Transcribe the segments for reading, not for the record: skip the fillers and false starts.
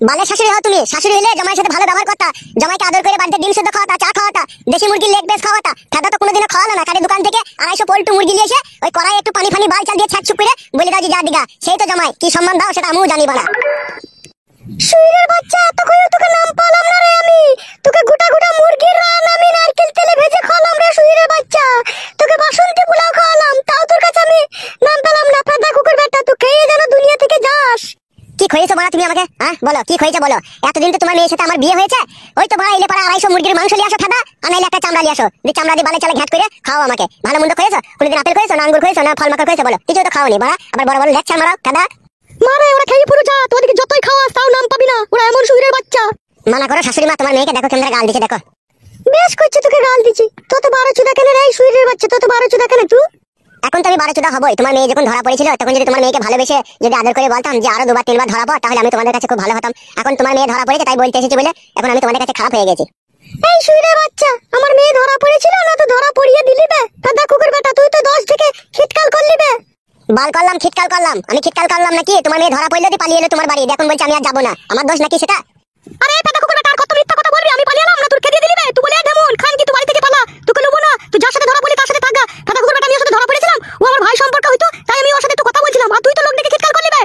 বালের শাশুড়ি হও তুমি। শাশুড়ি হলে জামাইয়ের সাথে ভালো ব্যবহার করতা, জামাইকে আদর করে বাড়িতে ডিম সেদ্ধ খাওয়াতা, চা খাওয়াতা, দেশি মুরগির লেগ পিস খাওয়াতা। দাদা তো কোনোদিনও খাওয়ালো না, কারি দোকান থেকে 250 পোল্ট্রি মুরগি নিয়ে এসে ওই কড়াই একটু পানি ফানি বাল চাল দিয়ে ছাক করে বলে দাও যে যা দিগা, সেই তো জামাই। কি সম্মান দাও সেটা আমিও জানি বাড়া। শুইরের বাচ্চা, তখন তোকে নাম পালাম না রে আমি। তোকে গোটা গোটা মুরগির রান আমি নারকেল তেলে ভেজে খাওয়ালাম রে শুইরের বাচ্চা। তোকে বাসন্তী পোলাও খাওয়ালাম, তাও তোর কাছে আমি নাম পেলাম না। ফাদা কুকুর বেটা, তুই খেয়ে যেন দুনিয়া থেকে যাস। কি খয়েছো বাড়া তুমি আমাকে? হ্যাঁ বলো কি খয়েছে বলো। এতদিন তো তোমার মেয়ের সাথে আমার বিয়ে হয়েছে, ওই তো বাড়া এলে পাড়া 250 মুরগির মাংস নিয়ে আসো ফাদা, আনাইলে একটা চামড়া নিয়ে আসো, যে চামড়া দিয়ে বালে চালে ঘাট করে খাও আমাকে। ভালো মন্দ খয়েছো? কোনদিন আপেল খয়েছো না আঙ্গুর খয়েছো না ফল মাখা খয়েছো বলো? কিছু তো খাওনি বাড়া, আবার বড় বড় লেকচার মারো ফাদা। মারে ওরা খেয়ে পুরো যা, তোদেরকে যতই খাওয়াস তাও নাম পাবি না, ওরা এমন শুইরের বাচ্চা। মানা করো শাশুড়ি মা, তোমার মেয়েকে দেখো কেমন গাল দিচ্ছে দেখো। বেশ করছে, তোকে গাল দিচ্ছি। তো 12 চুদা কেন রে শুইরের বাচ্চা, তো 12 চুদা কেন তুই? এখন তো আমি 12 চুদা হবই। তোমার মেয়ে যখন ধরা পড়েছিল তখন যদি তোমার মেয়েকে ভালোবেসে যদি আদর করে বলতাম যে আরো 2বার 3বার ধরা পড়, তাহলে আমি তোমাদের কাছে খুব ভালো হতাম। এখন তোমার মেয়ে ধরা পড়েছে তাই বলতে এসেছি বলে এখন আমি তোমাদের কাছে খারাপ হয়ে গেছি। এই শুইরের বাচ্চা, আমার মেয়ে ধরা পড়েছিল না তো ধরা পড়িয়ে দিলি বে ফাদা কুকুর বেটা। তুই তো 10 থেকে খিটকাল করলি বে। বাল করলাম খিটকাল করলাম? আমি খিটকাল করলাম নাকি? তোমার মেয়ে ধরা পড়লো দিয়ে পালিয়ে এলো তোমার বাড়ি, এখন বলছে আমি আর যাবো না। আমার দোষ নাকি সেটা? আরে ফাদা কুকুর বেটা, আর কত মিথ্যা কথা বলবি? আমি পালিয়ে এলাম না, তোর খেতে দিলি বে? তুই বলে ঢেমন খান কি তুই বাড়ি থেকে পালা? তোকে লবো না, তুই যার সাথে ধরা পড়লি তার সাথে থাকা। ফাদা কুকুর বেটা, আমি ওর সাথে ধরা পড়েছিলাম, ও আমার ভাই সম্পর্ক হইতো, তাই আমি ওর সাথে একটু কথা বলছিলাম, আর তুই তো লোক দেখে খিটকাল করলি বে।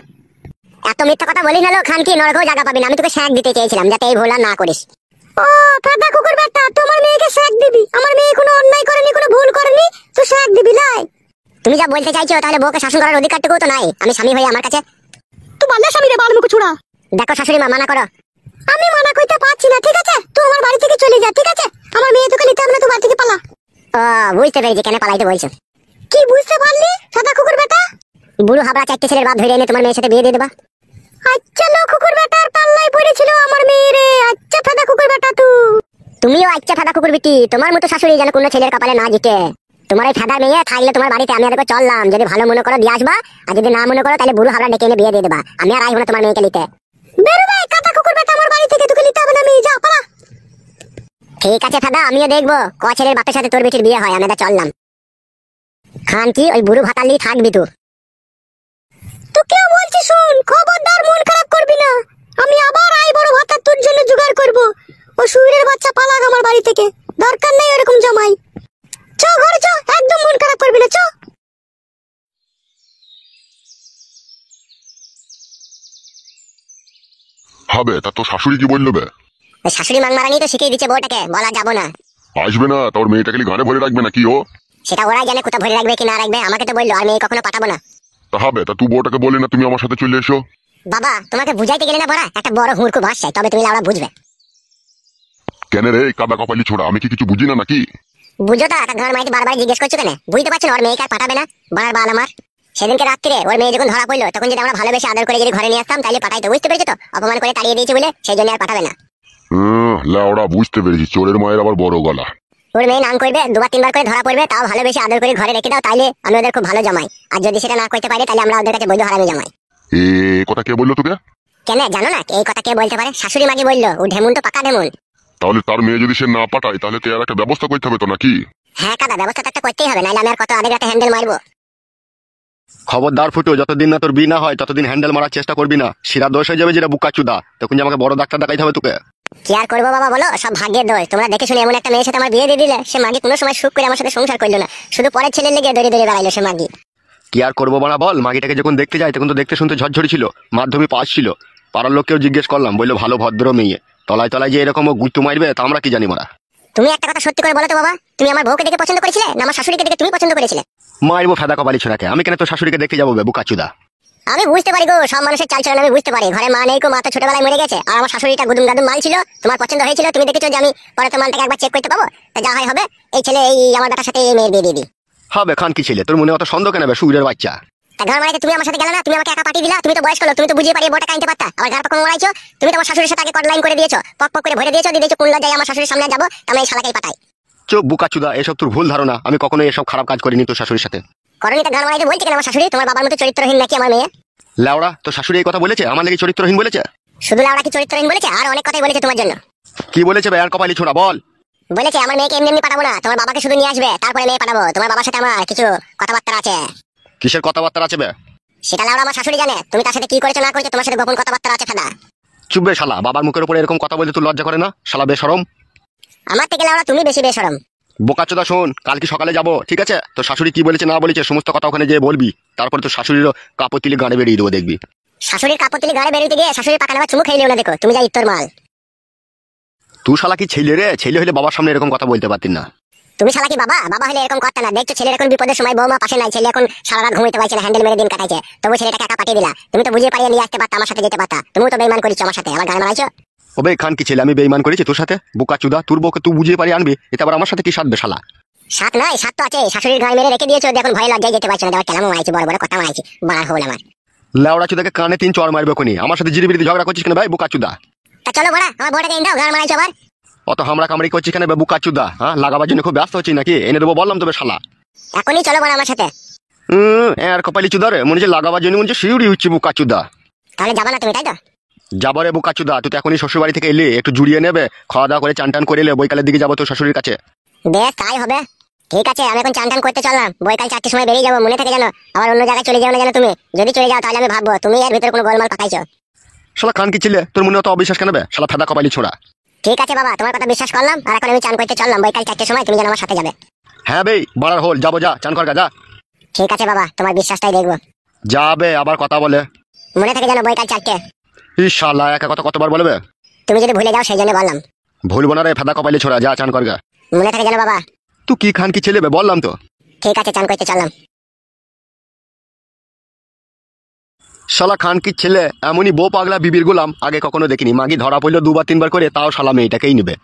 এত মিথ্যা কথা বলি না লো খান কি, নরকেও জায়গা পাবি না। আমি তোকে শ্যাক দিতে চেয়েছিলাম যাতে এই ভুল আর না করিস। ও ফাদা কুকুর বেটা, তোমার মেয়েকে শ্যাক দিবি? আমার মেয়ে কোনো অন্যায় করেনি, কোনো ভুল করেনি, তুই শ্যাক দিবি লাই? তুমি যা বলতে চাইছো তাহলে বউকে শাসন করার অধিকারটুকু তো নাই আমি স্বামী হই আমার কাছে। তুই বললে স্বামী রে বালমুখ ছুড়া। দেখো শাশুড়ি মা, মানা করো। আমি মানা কইতে পারছি না, ঠিক আছে? তুই আমার বাড়ি থেকে চলে যা, ঠিক আছে? আমার মেয়ে তোকে নিতে হবে না, তুই বাড়ি থেকে পালা। ও বুঝতে পেরেছি কেন পালাইতে বলছো। কি বুঝতে পারলি ফাদা কুকুর বেটা? বুড়ো হাবড়া 4টে ছেলের বাপ ধরে এনে তোমার মেয়ের সাথে বিয়ে দিয়ে দেবা। আচ্ছা লো কুকুর বেটার পাল্লায় পড়েছিল আমার মেয়ে রে। আচ্ছা ফাদা কুকুর বেটা তুমিও আচ্ছা ফাদা কুকুর বিটি, তোমার মতো শাশুড়ি যেন কোনো ছেলের কপালে না জিতে। তোমার এই ফাদা মেয়ে থাকলে তোমার বাড়িতে আমি আরেকবার চললাম, যদি ভালো মনে করো দিয়ে আসবা, আর যদি না মনে করো তাহলে বুড়ো হাবড়া ডেকে এনে বিয়ে দিয়ে দেবা। আমি আর আইব না তোমার মেয়েকে নিতে। বেরোবে কাটা কুকুর বেটা আমার বাড়ি থেকে, তোকে নিতে হবে না, আমি যা পালা। ঠিক আছে ফাদা, আমিও দেখবো ক ছেলের বাপের সাথে তোর বেটির বিয়ে হয়। আমি চললাম। খান কি ওই বুড়ো ভাতালি থাকবি তুই? তোকেও বলছি শুন, খবরদার মন খারাপ করবি না। আমি আবার আই বড় ভাতা তোর জন্য জোগাড় করব। ও শুইরের বাচ্চা পালাগ আমার বাড়ি থেকে, দরকার নেই এরকম জামাই। চ ঘরে চ, একদম মন খারাপ করবি না, চ। হবে তা তোর শাশুড়ি কি বললো বে? শাশুড়ি মাংমারানি তো শিখিয়ে দিচ্ছে বউটাকে, বলা যাবো না। আসবে না? তোর মেয়েটাকে ঘরে ভরে রাখবে না কি ও? সেটা ওরাই জানে কোথা ভরে রাখবে কি না রাখবে, আমাকে তো বললো আর মেয়ে কখনো পাঠাবো না। তা হবে তা তুই বউটাকে বলে না তুমি আমার সাথে চলে এসো। বাবা তোমাকে বুঝাইতে গেলে না বড়া একটা বড় হুড়কু বাস চাই, তবে তুমি লাউড়া বুঝবে। কেন রে কাদা কপালি ছোড়া, আমি কি কিছু বুঝি না নাকি? বুঝো তো, একটা ঘর মাইতে বারবার জিজ্ঞেস করছো কেন? বুঝতে পারছো না ওর মেয়েকে আর পাঠাবে না? বাড়ার বাল আমার। সেদিনকে রাত্রে ওর মেয়ে যখন ধরা পড়লো তখন যদি আমরা ভালোবেসে আদর করে যদি ঘরে নিয়ে আসতাম তাহলে পাঠাইতো, বুঝতে পেরেছো তো? অপমান করে তাড়িয়ে দিয়েছে বলে সেই জন্য আর পাঠাবে না। লাউড়া বুঝতে পেরেছি, চোরের মায়ের আবার বড় গলা। ওর মেয়ে নাম করবে, 2বার 3বার করে ধরা পড়বে, তাও ভালোবেসে আদর করে ঘরে রেখে দাও, তাইলে আমি ওদের খুব ভালো জামাই। আর যদি সেটা না করতে পারে তাহলে আমরা ওদের কাছে বৈধ হারামি জামাই। এ কথা কে বললো তোকে? কেন জানো না এই কথা কে বলতে পারে? শাশুড়ি মাকে বললো। ও ঢেমুন তো পাকা ঢেমুন। তাহলে তার মেয়ে যদি সে না পাঠায় তাহলে তো আর একটা ব্যবস্থা করতে হবে তো নাকি? হ্যাঁ কাদা, ব্যবস্থা তো একটা করতেই হবে, নাহলে আমি আর কত আধে রাতে হ্যান্ডেল মারবো। খবরদার ফুটো, যতদিন না তোর বিয়ে না হয় ততদিন হ্যান্ডেল মারার চেষ্টা করবি না। শিরা দোষ হয়ে যাবে যেটা বুকা চুদা, তখন যে আমাকে বড় ডাক্তার দেখাইতে হবে তোকে। কি আর করবো বাবা বলো, সব ভাগ্যের দোষ। তোমরা দেখে শুনে এমন একটা মেয়ের সাথে আমার বিয়ে দিয়ে দিলে, সে মাগি কোনো সময় সুখ করে আমার সাথে সংসার করলো না, শুধু পরের ছেলের লেগে দড়ি দড়ি বেড়াইলো সে মাগি। কি আর করবো বানা বল, মাগিটাকে যখন দেখতে যাই তখন তো দেখতে শুনতে ঝরঝরি ছিল, মাধ্যমিক পাস ছিল। পাড়ার লোককেও জিজ্ঞেস করলাম, বললো ভালো ভদ্র মেয়ে। তলায় তলায় যে এরকম গুত্তু মারবে তা আমরা কি জানি মারা। তুমি একটা কথা সত্যি করে বলো তো বাবা, তুমি আমার বউকে দেখে পছন্দ করেছিলে না আমার শাশুড়িকে দেখে তুমি পছন্দ করেছিলে? মারবো ফেদা কপালি ছোড়াকে, আমি কেন তোর শাশুড়িকে দেখতে যাবো বুকা চুদা? আমি বুঝতে পারি গো, সব মানুষের চালচলন আমি বুঝতে পারি। ঘরে মা নেই কো, মা তো ছোটবেলায় মরে গেছে, আর আমার শাশুড়িটা গুদুম গাদুম মাল ছিল। তোমার পছন্দ হয়েছিল, তুমি দেখেছো যে আমি পরে তো মালটাকে একবার চেক করতে পাবো, তা যা হয় হবে। এই ছেলে এই আমার বেটার সাথে এই মেয়ের বিয়ে দিয়ে দিই। হবে খান কি ছেলে, তোর মনে অত সন্দেহ কেন সুরের বাচ্চা? তা ঘর মারাইতে তুমি আমার সাথে গেলে না, তুমি আমাকে একা পাঠিয়ে দিলা। তুমি তো বয়স্ক লোক, তুমি তো বুঝিয়ে পারিয়ে বউটা কাইতে পারতা। আবার ঘর পক্ষ মরাইছো, তুমি তো আমার শাশুড়ির সাথে আগে কট লাইন করে দিয়েছো, পক পক করে ভরে দিয়েছো, দিয়ে দিয়েছো কোন লজ্জায় আমার শাশুড়ির সামনে যাবো, আমি এই শালাকেই পাঠাই। চোখ বুকা চুদা, এসব তোর ভুল ধারণা। আমি কখনোই এসব খারাপ কাজ করিনি তোর শাশুড়ির সাথে। করনি তো ঘর মারাইতে বলছে কেন আমার শাশুড়ি? তোমার বাবার মতো চরিত্রহীন নাকি আমার মেয়ে? লাউড়া তোর শাশুড়ি এই কথা বলেছে আমার লাগি চরিত্রহীন বলেছে? শুধু লাউড়া কি চরিত্রহীন বলেছে, আর অনেক কথাই বলেছে তোমার জন্য। কি বলেছে বেয়ার কপালি ছোড়া বল? বলেছে আমার মেয়েকে এমনি এমনি পাঠাবো না, তোমার বাবাকে শুধু নিয়ে আসবে, তারপরে মেয়ে পাঠাবো। তোমার বাবার সাথে আমার কিছু কথাবার্তা আছে। কিসের কথাবার্তা আছে বে? সেটা লাউড়া আমার শাশুড়ি জানে। তুমি তার সাথে কি করেছো না করেছো, তোমার সাথে গোপন কথাবার্তা আছে ফেদা। চুপবে শালা, বাবার মুখের উপরে এরকম কথা বলতে তুই লজ্জা করে না শালা বেশরম? আমার থেকে লাউড়া তুমি বেশি বেশরম। বোকাচোদা শোন, কালকে সকালে যাবো, ঠিক আছে? তোর শাশুড়ি কি বলেছে না বলেছে সমস্ত কথা ওখানে যেয়ে বলবি। তারপরে তোর শাশুড়িরও কাপড় তুলে গাড়ি বেরিয়ে দেবো দেখবি। শাশুড়ির কাপড় তুলে গাড়ি বেরোতে গিয়ে শাশুড়ি পাকা নেওয়া চুমু খেয়ে না, দেখো তুমি যা ইত্তর মাল। তুই শালা কি ছেলে রে? ছেলে হলে বাবার সামনে এরকম কথা বলতে পারতিস না। তুমি শালা কি বাবা? বাবা হলে এরকম করতে না। দেখছো ছেলের এখন বিপদের সময়, বৌমা পাশে নাই, ছেলে এখন সারা রাত ঘুমাইতে পারছে না, হ্যান্ডেল মেরে দিন কাটাইছে, তবু ছেলেটাকে একা পাঠিয়ে দিলা। তুমি তো বুঝিয়ে পারিয়ে নিয়ে আসতে পারতা, আমার সাথে যেতে পারতা। তুমিও তো বেইমান করেছো আমার সাথে, আমার গান মারাইছো। ওবে খান কি ছেলে আমি বেইমান করেছি তোর সাথে? বোকাচোদা, তোর বউকে তুই বুঝিয়ে পারি আনবি, এটা আবার আমার সাথে কি সাধবে শালা? সাত নাই, সাত তো আছে। শাশুড়ির গায়ে মেরে রেখে দিয়েছো, এখন ভয় লজ্জায় যেতে পারছো না। দেখো কেলাম মারাইছি, বড় বড় কথা মারাইছি, বার হল আমার। লেওড়া চুদাকে কানে 3 চড় মারবে কোনি। আমার সাথে জিরিবিরি ঝগড়া করছিস কেন ভাই বোকাচোদা? তা চলো বড়া, আমার বড়টাকে এনে দাও, গান মারাইছো আবার। অত হামড়া কামড়ি করছিস কেন বোকাচোদা? হ্যাঁ, লাগাবার জন্য খুব ব্যস্ত হচ্ছিস নাকি? এনে দেবো বললাম তবে শালা। এখনই চলো বড়া আমার সাথে। আর কপালি চুদা রে, মনে হচ্ছে লাগাবার জন্য মনে হচ্ছে শিউরি হচ্ছে বোকাচোদা। তাহলে যাবা না তুমি, তাই তো? যাবো রে বোকাচোদা, তুই তো এখনই শ্বশুর বাড়ি থেকে এলি, একটু জুড়িয়ে নেবে, খাওয়া দাওয়া করে চান টান করে এলে বৈকালের দিকে যাবো তোর শাশুড়ির কাছে। বেশ তাই হবে। ঠিক আছে, আমি এখন চান টান করতে চললাম, বৈকাল 4টের সময় বেরিয়ে যাবো। মনে থাকে যেন আবার অন্য জায়গায় চলে যাও না যেন তুমি। যদি চলে যাও তাহলে আমি ভাববো তুমি এর ভিতরে কোনো গোলমাল পাকাইছো। শালা খান কি ছিলে, তোর মনে অত অবিশ্বাস কেন বে শালা ফেদা কপালি ছোড়া? ঠিক আছে বাবা, তোমার কথা বিশ্বাস করলাম। আর এখন আমি চান করতে চললাম, বৈকাল 4টের সময় তুমি যেন আমার সাথে যাবে। হ্যাঁ বেই বাড়ার হোল, যাবো যা, চান কর গা যা। ঠিক আছে বাবা, তোমার বিশ্বাসটাই দেখবো। যাবে আবার কথা বলে। মনে থাকে যেন বৈকাল 4টে। ই শালা একা কথা কতবার বলবে? তুমি যদি ভুলে যাও সেই জন্য বললাম। ভুলবো না রে ফেদা কপালি ছোড়া, যা চান কর গা। মনে থাকে যেন বাবা। তুই কি খান কি ছেলে বে বললাম তো। ঠিক আছে, চান করতে চললাম। শালা খান কি ছেলে এমনই বউ পাগলা বিবির গোলাম, আগে কখনো দেখিনি। মাগি ধরা পড়লো 2 বার 3 বার করে, তাও শালা মেয়েটাকেই নেবে।